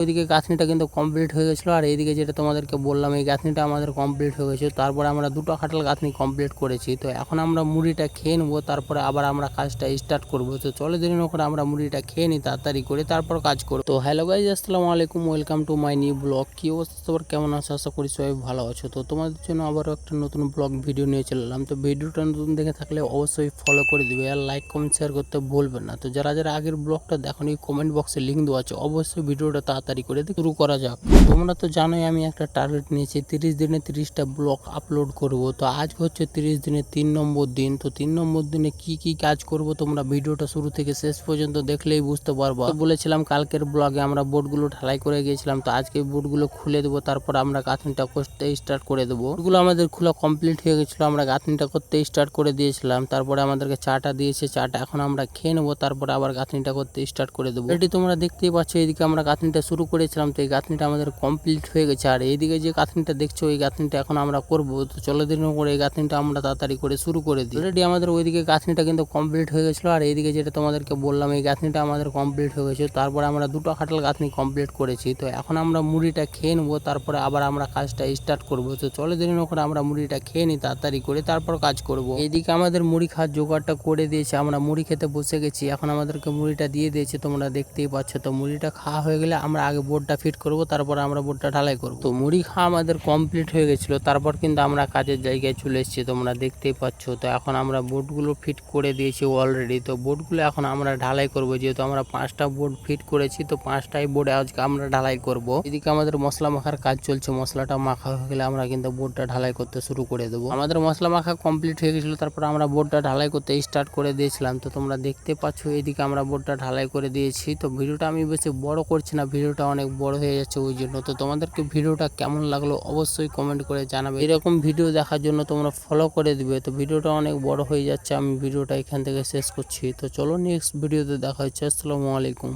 ওইদিকে গাঁথনিটা কিন্তু কমপ্লিট হয়ে গেছিলো, আর এইদিকে যেটা তোমাদেরকে বললাম এই গাঁথনিটা আমাদের কমপ্লিট হয়ে গেছে। তারপরে আমরা দুটো খাটাল গাঁথনি কমপ্লিট করেছি। তো এখন আমরা মুড়িটা খেয়ে নেবো, তারপরে আবার আমরা কাজটা স্টার্ট করবো। তো চলো দেরি না করে আমরা মুড়িটা খেয়ে নিই তাড়াতাড়ি করে, তারপর কাজ করবো। তো হ্যালো গাইজ, আসসালামু আলাইকুম, welcome to my new blog. কি অবস্থা তোমার, কেমন আছো? আশা করি সবাই ভালো আছো। তো তোমাদের জন্য আবারও একটা নতুন ব্লগ ভিডিও নিয়ে চলে এলাম। তো ভিডিওটা নতুন দেখে থাকলে অবশ্যই ফলো করে দিবে, আর লাইক কমেন্ট শেয়ার করতে ভুলবেন না। তো যারা যারা আগের ব্লগটা দেখোনি, কমেন্ট বক্সে লিঙ্ক দেওয়া আছে, অবশ্যই ভিডিওটা তাড়াতাড়ি করে শুরু করা যাক। তোমরা তো জানোই আমি একটা টার্গেট নিয়েছি, 30 দিনে 30টা ব্লগ আপলোড করব। তো আজ হচ্ছে 30 দিনের 3 নম্বর দিন। তো 3 নম্বর দিনে কি কি কাজ করব তোমরা ভিডিওটা শুরু থেকে শেষ পর্যন্ত দেখলেই বুঝতে পারবা। তো বলেছিলাম কালকের ব্লগে আমরা বোর্ডগুলো ঢালাই করে গিয়েছিলাম, তো আজকে বোর্ডগুলো খুলে দেবো, তারপর আমরা গাঁথনিটা করতে স্টার্ট করে দেবো। বোর্ডগুলো আমাদের খোলা কমপ্লিট হয়ে গেছিলো, আমরা গাঁথনিটা করতে স্টার্ট করে দিয়েছিলাম। তারপরে আমাদেরকে চাটা দিয়েছে, চাটা এখন আমরা খেয়ে নেবো, তারপরে আবার গাঁথনিটা করতে স্টার্ট করে দেবো। এটি তোমরা দেখতেই পাচ্ছ, এইদিকে আমরা গাঁথনিটা শুরু করেছিলাম, তো এই গাঁথনিটা আমাদের কমপ্লিট হয়ে গেছে। আর এইদিকে যে গাঁথনিটা দেখছো এই গাঁথনিটা এখন আমরা করবো। তো চলো দিন করে এই গাঁথনিটা আমরা তাড়াতাড়ি করে শুরু করে দিই। অলরেডি আমাদের ওইদিকে গাঁথনিটা কিন্তু কমপ্লিট হয়ে গেছিলো, আর এইদিকে যেটা তোমাদেরকে বললাম এই গাঁথনিটা আমাদের কমপ্লিট হয়ে গেছে। তারপরে আমরা দুটো খাটাল গাঁথনি কমপ্লিট করেছি। তো এখন আমরা মুড়িটা খেয়ে নেবো, তারপরে আবার আমরা কাজটা স্টার্ট করবো। তো চলো দিন করে আমরা মুড়িটা খেয়ে নিই তাড়াতাড়ি করে, তারপর কাজ করবো। এইদিকে আমাদের মুড়ি খাওয়ার জোগাড়টা করে দিয়েছে, আমরা মুড়ি খেতে বসে গেছি। এখন আমাদেরকে মুড়িটা দিয়ে দিয়েছে, তোমরা দেখতেই পাচ্ছ। তো মুড়িটা খাওয়া হয়ে গেলে আমরা আগে বোর্ডটা ফিট করবো, তারপর আমরা বোর্ডটা ঢালাই করবো। তো মুড়ি খাওয়া আমাদের কমপ্লিট হয়ে গেছিলো, তারপর কিন্তু আমরা কাজের জায়গায় চলে এসেছি, তোমরা দেখতেই পাচ্ছ। তো এখন আমরা বোর্ডগুলো ফিট করে দিয়েছি অলরেডি। তো বোর্ডগুলো এখন আমরা ঢালাই করবো, যেহেতু আমরা 5টা বোর্ড ফিট করেছি, তো 5টাই বোর্ডে আজকে আমরা ঢালাই করবো। এদিকে আমাদের মশলা মাখার কাজ চলছে, মশলাটা মাখা হয়ে গেলে আমরা কিন্তু বোর্ডটা ঢালাই করতে শুরু করে দেবো। আমাদের মশলা মাখা কমপ্লিট হয়ে গেছিলো, তারপর আমরা বোর্ডটা ঢালাই করতে স্টার্ট করে দিয়েছিলাম। তো তোমরা দেখতে পাচ্ছ এইদিকে আমরা বোর্ডটা ঢালাই করে দিয়েছি। তো ভিডিওটা আমি বেশি বড় করছি না, ভিডিওটা অনেক বড় হয়ে যাচ্ছে ওই জন্য। তো তোমাদেরকে ভিডিওটা কেমন লাগলো অবশ্যই কমেন্ট করে জানাবে। এরকম ভিডিও দেখার জন্য তোমরা ফলো করে দিবে। তো ভিডিওটা অনেক বড় হয়ে যাচ্ছে, আমি ভিডিওটা এখান থেকে শেষ করছি। তো চলো নেক্সট ভিডিওতে দেখা হচ্ছে। আসসালামু আলাইকুম।